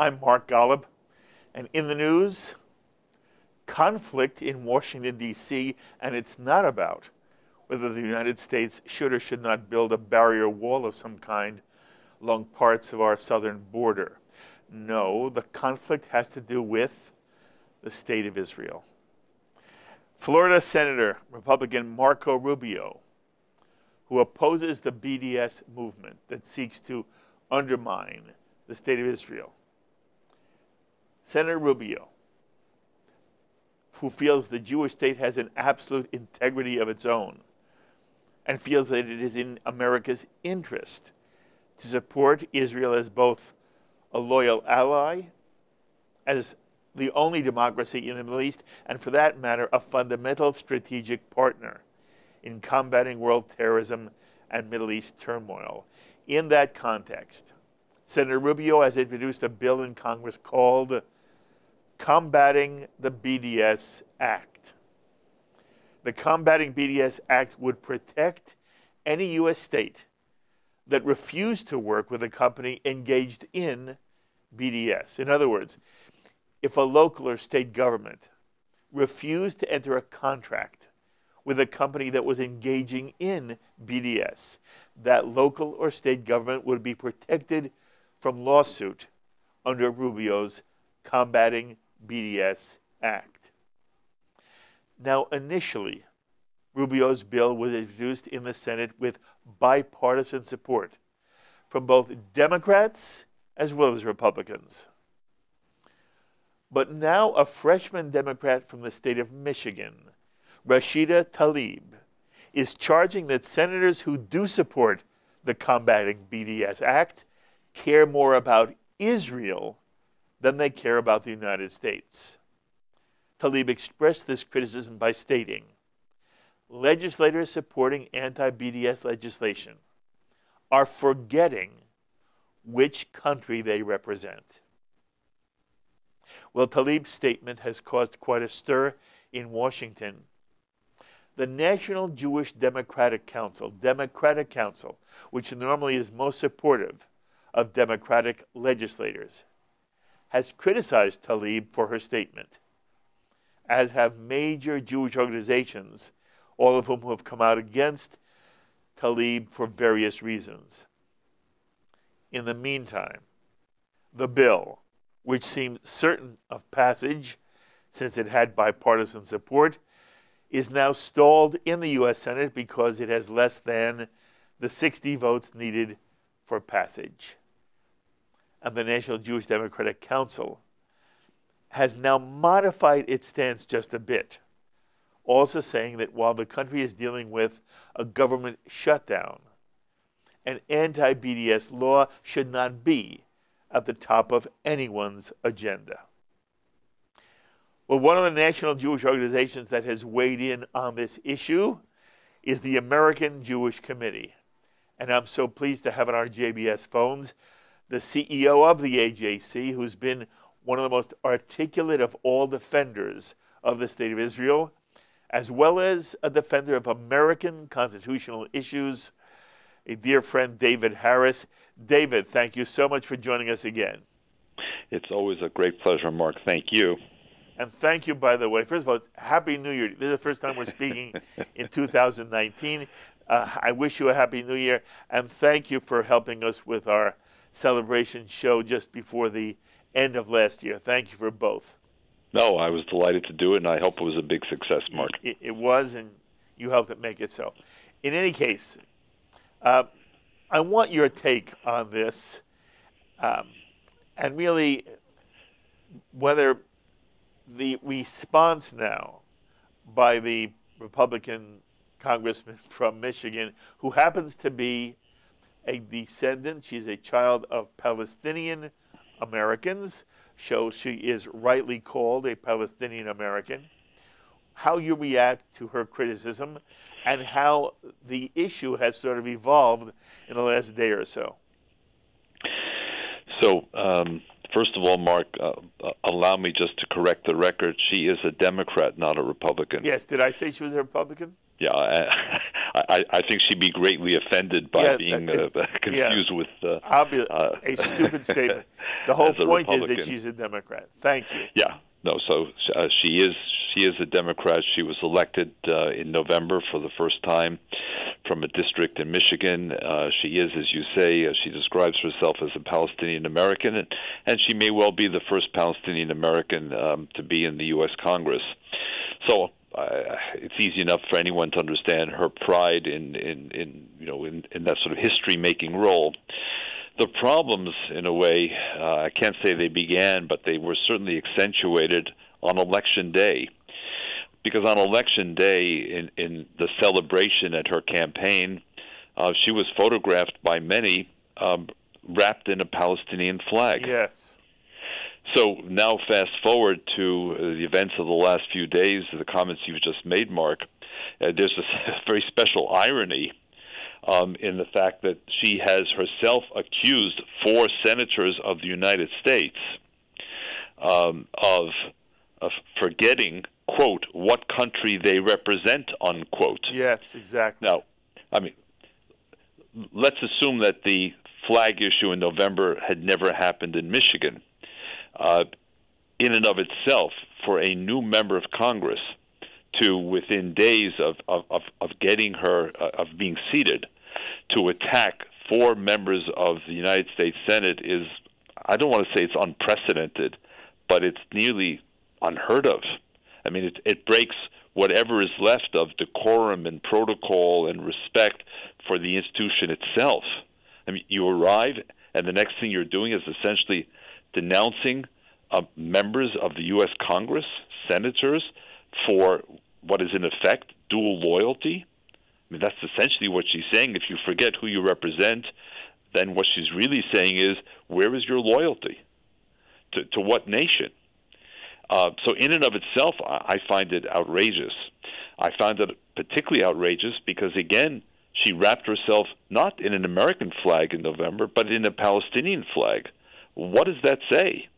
I'm Mark Golub, and in the news, conflict in Washington, D.C., and it's not about whether the United States should or should not build a barrier wall of some kind along parts of our southern border. No, the conflict has to do with the state of Israel. Florida Senator, Republican Marco Rubio, who opposes the BDS movement that seeks to undermine the state of Israel. Senator Rubio, who feels the Jewish state has an absolute integrity of its own and feels that it is in America's interest to support Israel as both a loyal ally, as the only democracy in the Middle East, and for that matter, a fundamental strategic partner in combating world terrorism and Middle East turmoil. In that context, Senator Rubio has introduced a bill in Congress called Combating the BDS Act. The Combating BDS Act would protect any U.S. state that refused to work with a company engaged in BDS. In other words, if a local or state government refused to enter a contract with a company that was engaging in BDS, that local or state government would be protected from lawsuit under Rubio's Combating BDS Act. Now, initially, Rubio's bill was introduced in the Senate with bipartisan support from both Democrats as well as Republicans. But now a freshman Democrat from the state of Michigan, Rashida Tlaib, is charging that senators who do support the Combating BDS Act care more about Israel than they care about the United States. Talib expressed this criticism by stating, legislators supporting anti-BDS legislation are forgetting which country they represent. Well, Talib's statement has caused quite a stir in Washington. The National Jewish Democratic Council, which normally is most supportive of Democratic legislators, has criticized Talib for her statement, as have major Jewish organizations, all of whom have come out against Talib for various reasons. In the meantime, the bill, which seemed certain of passage since it had bipartisan support, is now stalled in the U.S. Senate because it has less than the 60 votes needed for passage. And the National Jewish Democratic Council has now modified its stance just a bit, also saying that while the country is dealing with a government shutdown, an anti-BDS law should not be at the top of anyone's agenda. Well, one of the national Jewish organizations that has weighed in on this issue is the American Jewish Committee. And I'm so pleased to have on our JBS phones the CEO of the AJC, who's been one of the most articulate of all defenders of the state of Israel, as well as a defender of American constitutional issues, a dear friend, David Harris. David, thank you so much for joining us again. It's always a great pleasure, Mark. Thank you. And thank you, by the way. First of all, Happy New Year. This is the first time we're speaking in 2019. I wish you a Happy New Year, and thank you for helping us with our celebration show just before the end of last year. Thank you for both. No, I was delighted to do it, and I hope it was a big success, Mark. It was, and you helped it make it so. In any case, I want your take on this, and really whether the response now by the Republican congressman from Michigan, who happens to be a descendant, she's a child of Palestinian Americans, so she is rightly called a Palestinian American, how you react to her criticism and how the issue has sort of evolved in the last day or so. So, first of all, Mark, allow me just to correct the record. She is a Democrat, not a Republican. Yes, did I say she was a Republican? Yeah, I think she'd be greatly offended by being confused with a stupid statement. The whole point is that she's a Democrat. Thank you. Yeah. No, so she is a Democrat. She was elected in November for the first time from a district in Michigan. She is, as you say, she describes herself as a Palestinian American, and she may well be the first Palestinian American to be in the U.S. Congress. So it's easy enough for anyone to understand her pride in that sort of history-making role. The problems, in a way, I can't say they began, but they were certainly accentuated on Election Day. Because on Election Day, in the celebration at her campaign, she was photographed by many wrapped in a Palestinian flag. Yes. So now fast forward to the events of the last few days, the comments you've just made, Mark. There's a very special irony in the fact that she has herself accused 4 senators of the United States of forgetting, quote, what country they represent, unquote. Yes, exactly. Now, I mean, let's assume that the flag issue in November had never happened in Michigan. In and of itself, for a new member of Congress to, within days of getting her, of being seated, to attack 4 members of the United States Senate is, I don't want to say it's unprecedented, but it's nearly unheard of. I mean, it breaks whatever is left of decorum and protocol and respect for the institution itself. I mean, you arrive, and the next thing you're doing is essentially denouncing members of the U.S. Congress, senators, for what is in effect dual loyalty. I mean, that's essentially what she's saying. If you forget who you represent, then what she's really saying is, where is your loyalty? To what nation? So in and of itself, I find it outrageous. I find it particularly outrageous because, again, she wrapped herself not in an American flag in November, but in a Palestinian flag. What does that say?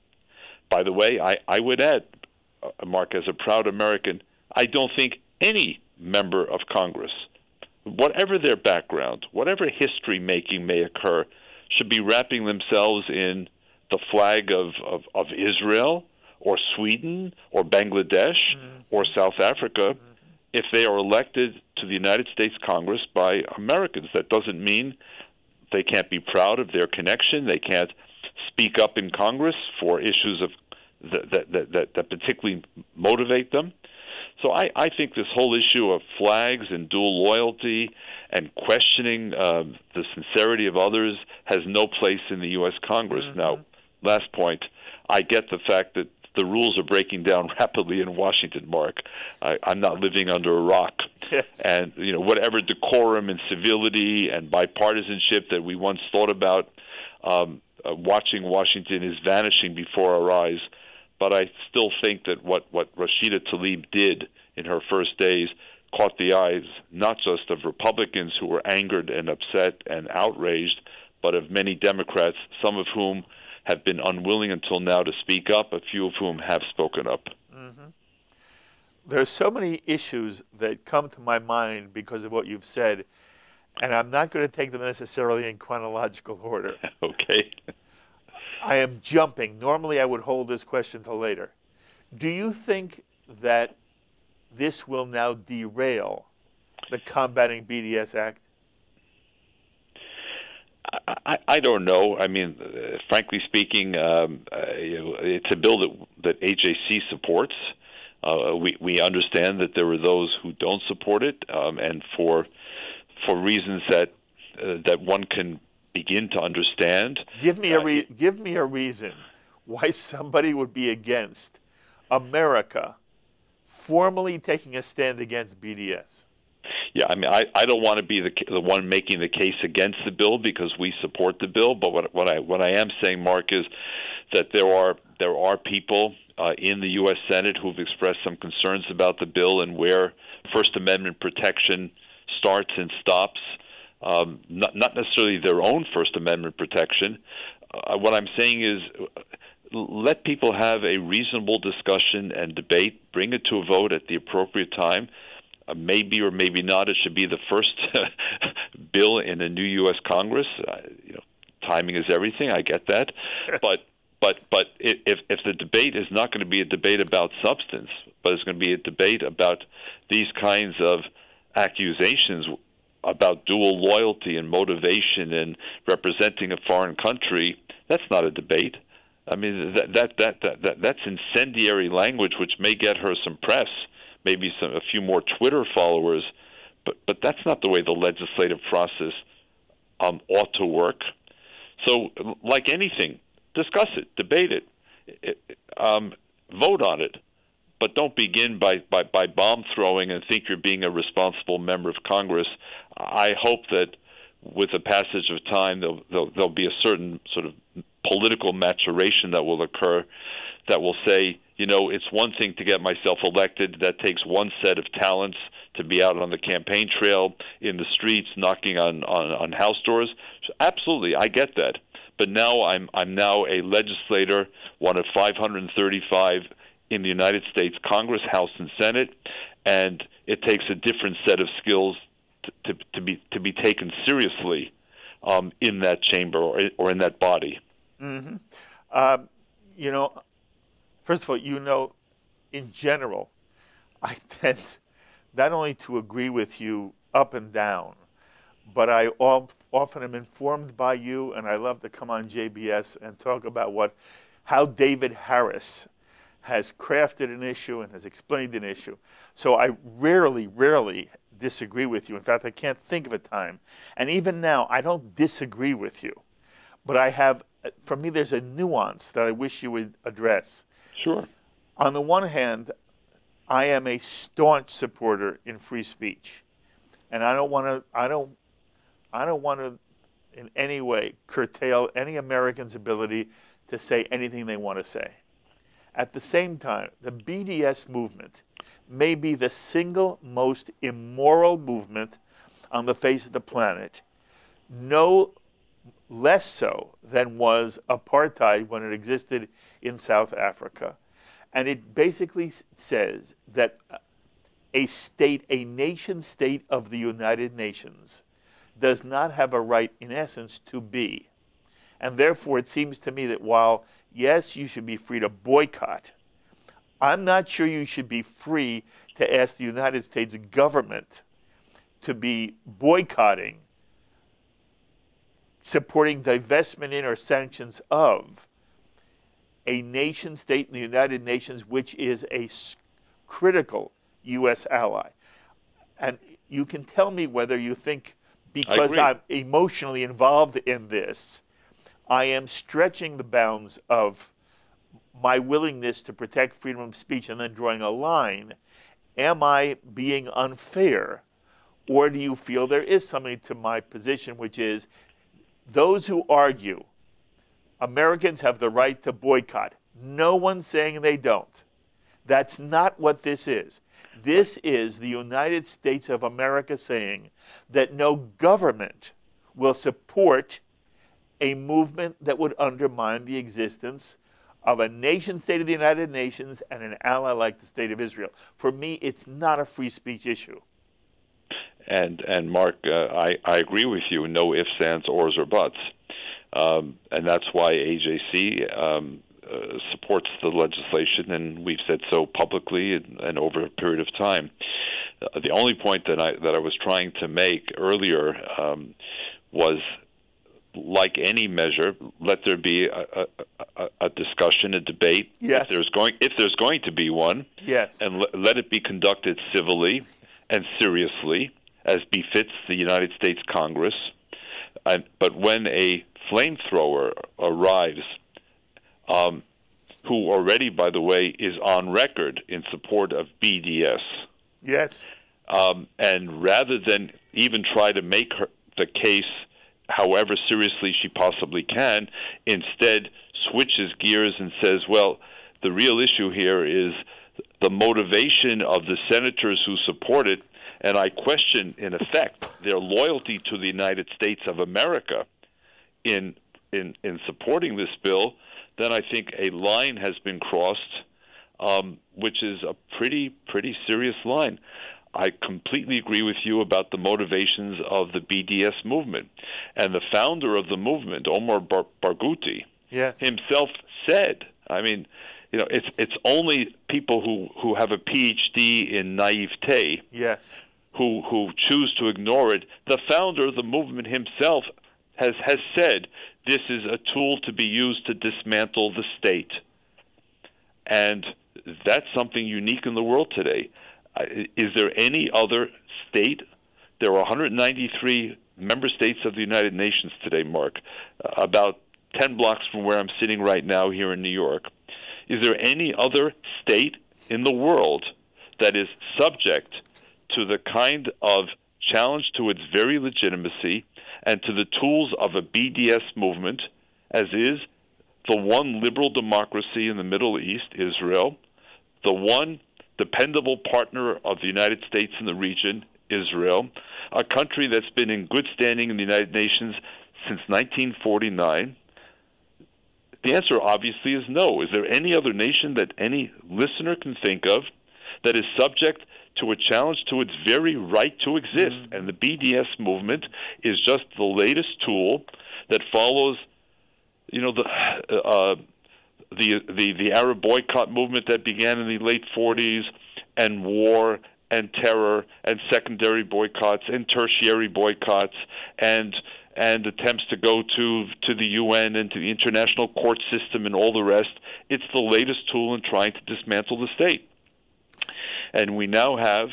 By the way, I would add, Mark, as a proud American, I don't think any member of Congress, whatever their background, whatever history-making may occur, should be wrapping themselves in the flag of Israel or Sweden or Bangladesh or South Africa if they are elected to the United States Congress by Americans. That doesn't mean they can't be proud of their connection. They can't speak up in Congress for issues of that particularly motivate them. So I think this whole issue of flags and dual loyalty and questioning the sincerity of others has no place in the U.S. Congress. Now, last point, I get the fact that the rules are breaking down rapidly in Washington, Mark. I'm not living under a rock. Yes. And, whatever decorum and civility and bipartisanship that we once thought about, watching Washington is vanishing before our eyes. But I still think that what Rashida Tlaib did in her first days caught the eyes not just of Republicans who were angered and upset and outraged, but of many Democrats, some of whom have been unwilling until now to speak up, a few of whom have spoken up. There are so many issues that come to my mind because of what you've said, and I'm not going to take them necessarily in chronological order. Okay. I am jumping. Normally I would hold this question till later. Do you think that this will now derail the Combating BDS Act? I don't know. I mean, frankly speaking, it's a bill that AJC supports. We understand that there are those who don't support it, and for reasons that one can begin to understand. Give me a reason why somebody would be against America formally taking a stand against BDS. Yeah, I mean, I don't want to be the one making the case against the bill because we support the bill. But what I am saying, Mark, is that there are people in the U.S. Senate who've expressed some concerns about the bill and where First Amendment protection starts and stops. Not necessarily their own First Amendment protection. What I'm saying is, let people have a reasonable discussion and debate. Bring it to a vote at the appropriate time. Maybe or maybe not, it should be the first bill in a new U.S. Congress. Timing is everything. I get that, but if the debate is not going to be a debate about substance, but it's going to be a debate about these kinds of accusations about dual loyalty and motivation and representing a foreign country, that's not a debate. I mean, that's incendiary language, which may get her some press, maybe a few more Twitter followers, but that's not the way the legislative process ought to work. So, like anything, discuss it, debate it, vote on it, but don't begin by bomb throwing and think you're being a responsible member of Congress. I hope that with the passage of time, there'll be a certain sort of political maturation that will occur that will say, it's one thing to get myself elected. That takes one set of talents to be out on the campaign trail, in the streets, knocking on house doors. So absolutely, I get that. But now I'm now a legislator, one of 535 in the United States Congress, House, and Senate, and it takes a different set of skills to be taken seriously in that chamber or in that body. Mm-hmm. First of all, in general, I tend not only to agree with you up and down, but I often am informed by you, and I love to come on JBS and talk about how David Harris has crafted an issue and has explained an issue. So I rarely disagree with you. In fact, I can't think of a time. And even now, I don't disagree with you. But for me, there's a nuance that I wish you would address. Sure. On the one hand, I am a staunch supporter in free speech, and I don't want to in any way curtail any American's ability to say anything they want to say. At the same time, the BDS movement may be the single most immoral movement on the face of the planet, no less so than was apartheid when it existed in South Africa. And it basically says that a nation state of the United Nations does not have a right, in essence, to be. And therefore, it seems to me that while, yes, you should be free to boycott, I'm not sure you should be free to ask the United States government to be boycotting, supporting divestment in or sanctions of a nation state in the United Nations, which is a critical U.S. ally. And you can tell me whether you think, because I'm emotionally involved in this, I am stretching the bounds of my willingness to protect freedom of speech and then drawing a line. Am I being unfair? Or do you feel there is something to my position, which is those who argue Americans have the right to boycott, no one's saying they don't. That's not what this is. This is the United States of America saying that no government will support a movement that would undermine the existence of a nation state of the United Nations and an ally like the State of Israel. For me, it's not a free speech issue. And Mark, I agree with you. No ifs, ands, ors, or buts. And that's why AJC supports the legislation, and we've said so publicly and over a period of time. The only point that I was trying to make earlier was, like any measure, let there be a discussion, a debate. Yes. If there's going to be one. Yes. And let it be conducted civilly and seriously, as befits the United States Congress. But when a flamethrower arrives, who already, by the way, is on record in support of BDS. Yes. And rather than even try to make the case however seriously she possibly can, instead switches gears and says, well, the real issue here is the motivation of the senators who support it, and I question, in effect, their loyalty to the United States of America in supporting this bill, then I think a line has been crossed, which is a pretty serious line. I completely agree with you about the motivations of the BDS movement. And the founder of the movement, Omar Barghouti, yes, himself said, I mean, you know, it's only people who have a PhD in naivete yes, who choose to ignore it. The founder of the movement himself has said this is a tool to be used to dismantle the state. And that's something unique in the world today. Is there any other state? There are 193 member states of the United Nations today, Mark, about 10 blocks from where I'm sitting right now here in New York. Is there any other state in the world that is subject to the kind of challenge to its very legitimacy and to the tools of a BDS movement, as is the one liberal democracy in the Middle East, Israel, the one dependable partner of the United States in the region, Israel, a country that's been in good standing in the United Nations since 1949? The answer obviously is no. Is there any other nation that any listener can think of that is subject to a challenge to its very right to exist? And the BDS movement is just the latest tool that follows, you know, the Arab boycott movement that began in the late 40s, and war and terror and secondary boycotts and tertiary boycotts and attempts to go to the UN and to the international court system and all the rest. It's the latest tool in trying to dismantle the state. And we now have,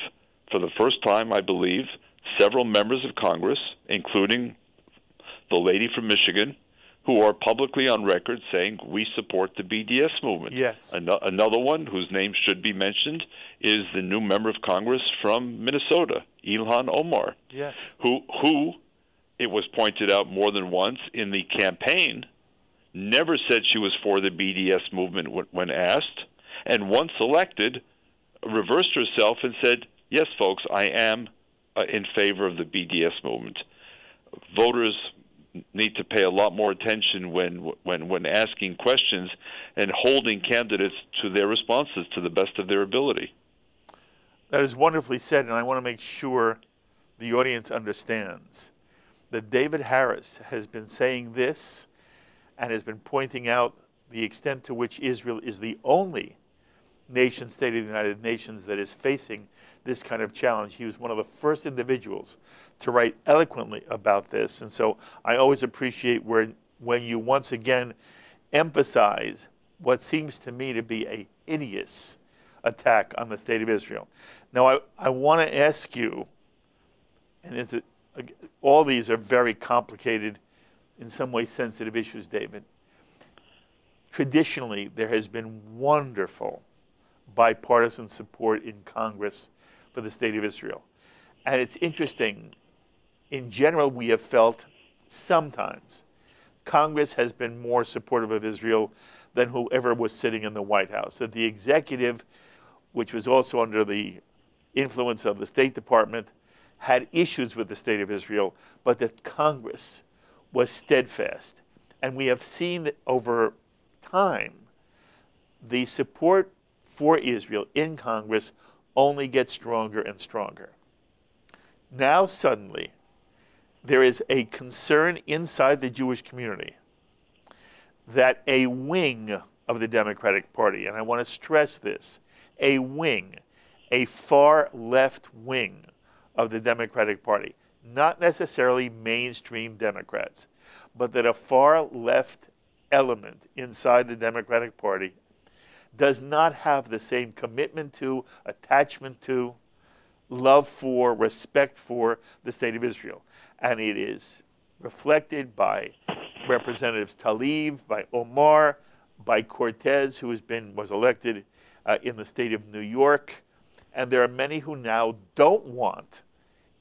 for the first time, I believe, several members of Congress, including the lady from Michigan, who are publicly on record saying we support the BDS movement. yes, Another one whose name should be mentioned is the new member of Congress from Minnesota, Ilhan Omar, yes, who, it was pointed out more than once in the campaign, never said she was for the BDS movement when asked, and once elected, reversed herself and said, yes, folks, I am in favor of the BDS movement. Voters need to pay a lot more attention when asking questions and holding candidates to their responses to the best of their ability. That is wonderfully said, and I want to make sure the audience understands that David Harris has been saying this and has been pointing out the extent to which Israel is the only nation state of the United Nations that is facing this kind of challenge. He was one of the first individuals to write eloquently about this. And so I always appreciate when you once again emphasize what seems to me to be a hideous attack on the state of Israel. Now, I want to ask you, and all these are very complicated, in some ways sensitive issues, David. Traditionally, there has been wonderful bipartisan support in Congress for the state of Israel. And it's interesting, in general, we have felt sometimes Congress has been more supportive of Israel than whoever was sitting in the White House. That the executive, which was also under the influence of the State Department, had issues with the state of Israel, but that Congress was steadfast. And we have seen that over time, the support for Israel in Congress only gets stronger and stronger. Now suddenly, there is a concern inside the Jewish community that a wing of the Democratic Party, and I want to stress this, a wing, a far left wing of the Democratic Party, not necessarily mainstream Democrats, but that a far left element inside the Democratic Party does not have the same commitment to, attachment to, love for, respect for the state of Israel. And it is reflected by Representatives Talib, by Omar, by Cortez, who was elected in the state of New York. And there are many who now don't want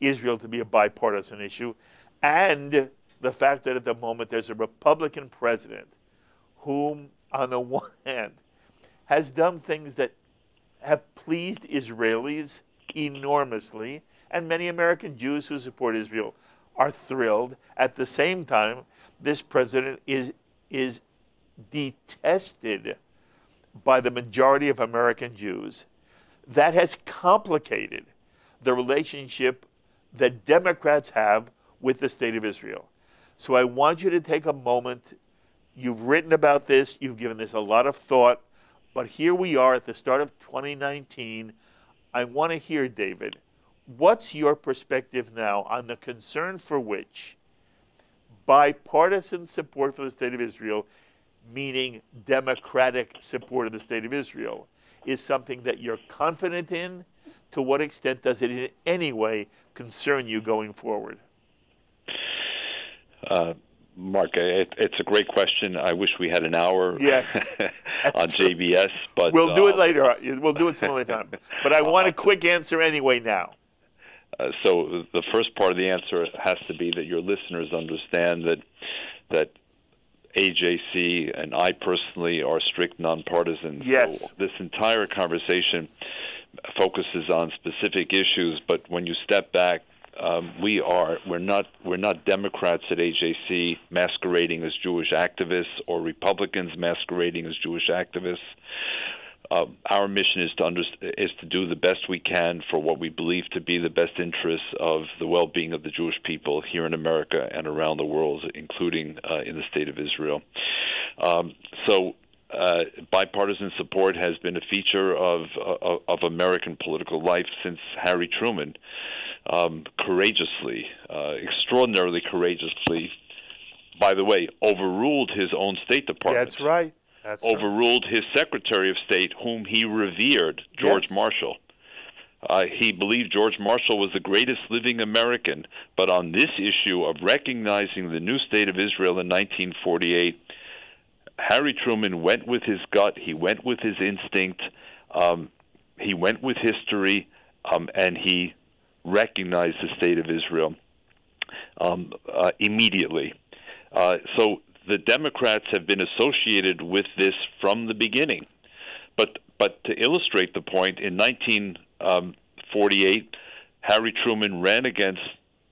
Israel to be a bipartisan issue. And the fact that at the moment there's a Republican president whom, on the one hand, has done things that have pleased Israelis enormously, and many American Jews who support Israel are thrilled. At the same time, this president is detested by the majority of American Jews. That has complicated the relationship that Democrats have with the State of Israel. So I want you to take a moment. You've written about this. You've given this a lot of thought. But here we are at the start of 2019. I want to hear, David, what's your perspective now on the concern for which bipartisan support for the State of Israel, meaning democratic support of the State of Israel, is something that you're confident in? To what extent does it in any way concern you going forward? Mark, it's a great question. I wish we had an hour yes, on JBS, but we'll do it later. We'll do it some other time. But I want a quick answer anyway now. So the first part of the answer has to be that your listeners understand that AJC and I personally are strict nonpartisans. Yes. So this entire conversation focuses on specific issues, but when you step back, we're not Democrats at AJC masquerading as Jewish activists or Republicans masquerading as Jewish activists. Our mission is to do the best we can for what we believe to be the best interests of the well-being of the Jewish people here in America and around the world, including in the State of Israel. Bipartisan support has been a feature of American political life since Harry Truman courageously, extraordinarily courageously, by the way, overruled his own State Department. That's right. Overruled his Secretary of State, whom he revered, George Marshall. He believed George Marshall was the greatest living American, but on this issue of recognizing the new State of Israel in 1948, Harry Truman went with his gut, he went with his instinct, he went with history, and he recognized the State of Israel immediately. So the Democrats have been associated with this from the beginning. But to illustrate the point, in 1948, Harry Truman ran against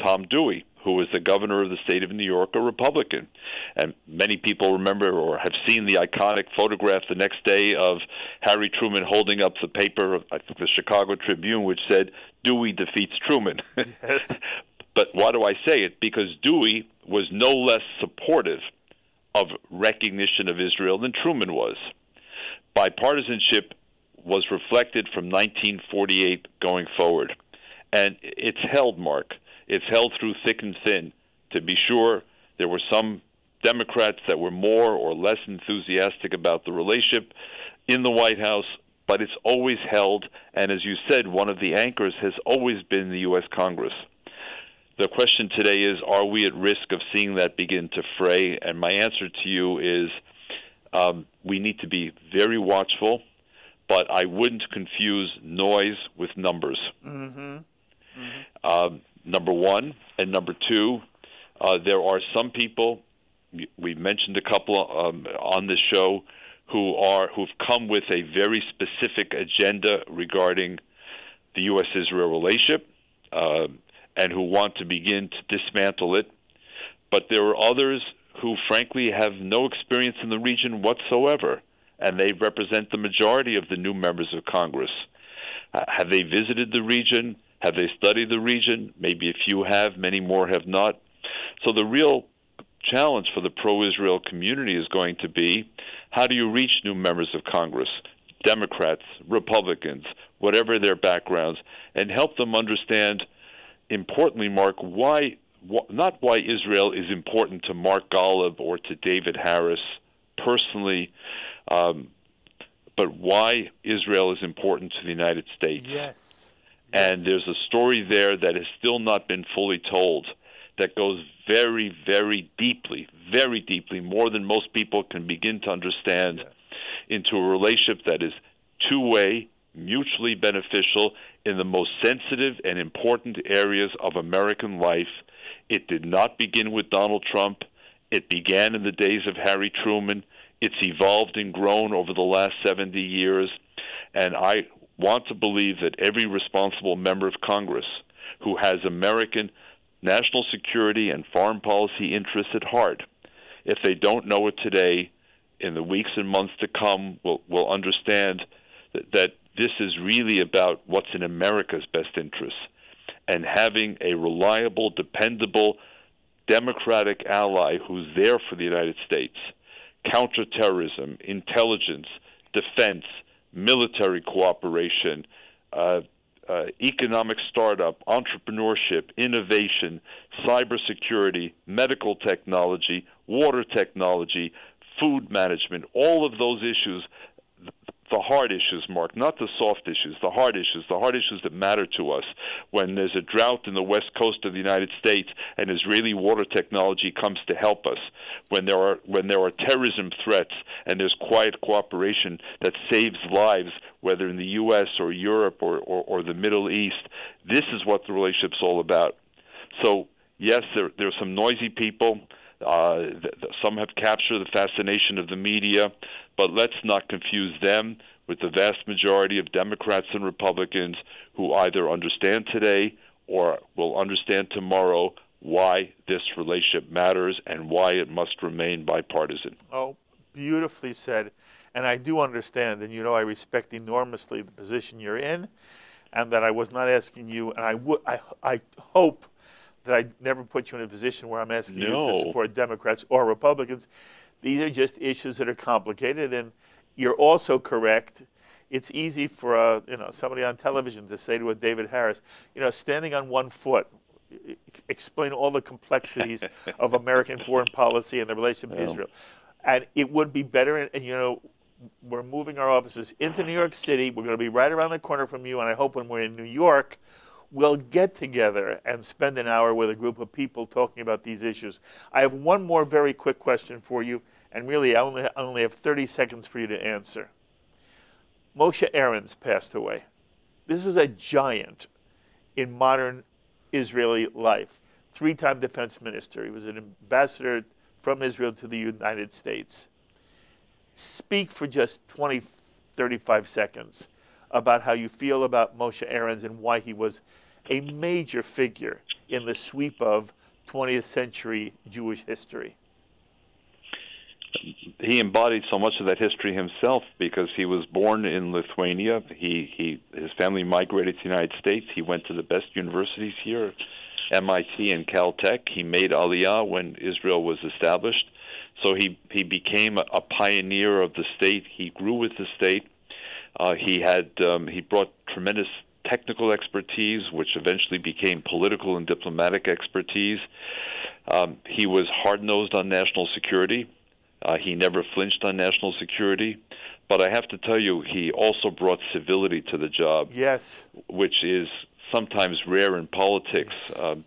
Tom Dewey, who was the governor of the state of New York, a Republican. And many people remember or have seen the iconic photograph the next day of Harry Truman holding up the paper, I think the Chicago Tribune, which said, "Dewey defeats Truman." Yes. But why do I say it? Because Dewey was no less supportive of recognition of Israel than Truman was. Bipartisanship was reflected from 1948 going forward. And it's held, Mark. It's held through thick and thin. To be sure, there were some Democrats that were more or less enthusiastic about the relationship in the White House, but it's always held, and as you said, one of the anchors has always been the U.S. Congress. The question today is, are we at risk of seeing that begin to fray? And my answer to you is we need to be very watchful, but I wouldn't confuse noise with numbers. Mm-hmm. Mm-hmm. Number one. And number two, there are some people, we've mentioned a couple on this show, who've come with a very specific agenda regarding the U.S.-Israel relationship, and who want to begin to dismantle it. But there are others who, frankly, have no experience in the region whatsoever, and they represent the majority of the new members of Congress. Have they visited the region? Have they studied the region? Maybe a few have, many more have not. So the real challenge for the pro-Israel community is going to be, how do you reach new members of Congress, Democrats, Republicans, whatever their backgrounds, and help them understand, importantly, Mark, not why Israel is important to Mark Golub or to David Harris personally, but why Israel is important to the United States. Yes. And there's a story there that has still not been fully told that goes very, very deeply, more than most people can begin to understand, into a relationship that is two-way, mutually beneficial in the most sensitive and important areas of American life. It did not begin with Donald Trump. It began in the days of Harry Truman. It's evolved and grown over the last 70 years. And I want to believe that every responsible member of Congress who has American national security and foreign policy interests at heart, if they don't know it today, in the weeks and months to come, will understand that this is really about what's in America's best interests. and having a reliable, dependable, democratic ally who's there for the United States, counterterrorism, intelligence, defense, military cooperation, economic startup, entrepreneurship, innovation, cybersecurity, medical technology, water technology, food management, all of those issues, the hard issues, Mark, not the soft issues, the hard issues that matter to us. When there's a drought in the west coast of the United States and Israeli water technology comes to help us, when there are terrorism threats and there's quiet cooperation that saves lives, whether in the U.S. or Europe or the Middle East, this is what the relationship's all about. So, yes, there are some noisy people. Some have captured the fascination of the media, but let's not confuse them with the vast majority of Democrats and Republicans who either understand today or will understand tomorrow why this relationship matters and why it must remain bipartisan. Oh, beautifully said. And I do understand, and I respect enormously the position you're in, and that I was not asking you, and I hope that I never put you in a position where I'm asking you to support Democrats or Republicans. These are just issues that are complicated, and you're also correct. It's easy for somebody on television to say to a David Harris, standing on one foot, explain all the complexities of American foreign policy and the relationship with Israel. And it would be better, and we're moving our offices into New York City. We're going to be right around the corner from you, and I hope when we're in New York, we'll get together and spend an hour with a group of people talking about these issues. I have one more very quick question for you, and really I only have 30 seconds for you to answer. Moshe Arens passed away. This was a giant in modern Israeli life, three-time defense minister. He was an ambassador from Israel to the United States. Speak for just 20, 35 seconds about how you feel about Moshe Arens and why he was a major figure in the sweep of 20th century Jewish history. He embodied so much of that history himself because he was born in Lithuania. His family migrated to the United States. He went to the best universities here, MIT and Caltech. He made Aliyah when Israel was established. So he became a pioneer of the state. He grew with the state. He brought tremendous technical expertise, which eventually became political and diplomatic expertise. He was hard-nosed on national security. He never flinched on national security. But I have to tell you, he also brought civility to the job. Yes. Which is sometimes rare in politics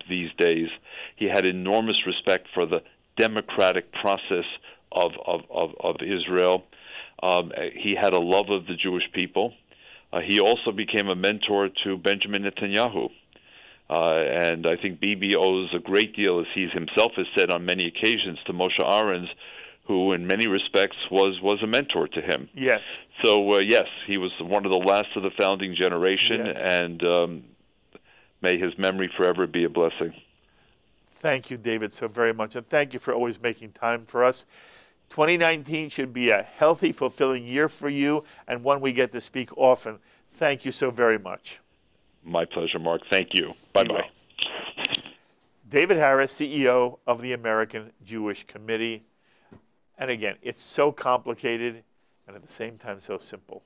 these days. He had enormous respect for the democratic process of Israel. He had a love of the Jewish people. He also became a mentor to Benjamin Netanyahu. And I think Bibi owes a great deal, as he himself has said on many occasions, to Moshe Arens, who in many respects was a mentor to him. Yes. So, yes, he was one of the last of the founding generation, and may his memory forever be a blessing. Thank you, David, so very much. And thank you for always making time for us. 2019 should be a healthy, fulfilling year for you, and one we get to speak often. Thank you so very much. My pleasure, Mark. Thank you. Bye-bye. David Harris, CEO of the American Jewish Committee. And again, it's so complicated and at the same time so simple.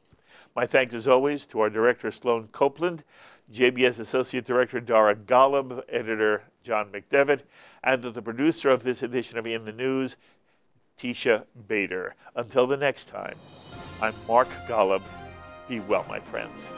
My thanks, as always, to our director, Sloan Copeland, JBS Associate Director, Dara Golub, Editor, John McDevitt, and to the producer of this edition of In the News, Tisha Bader. Until the next time, I'm Mark Golub. Be well, my friends.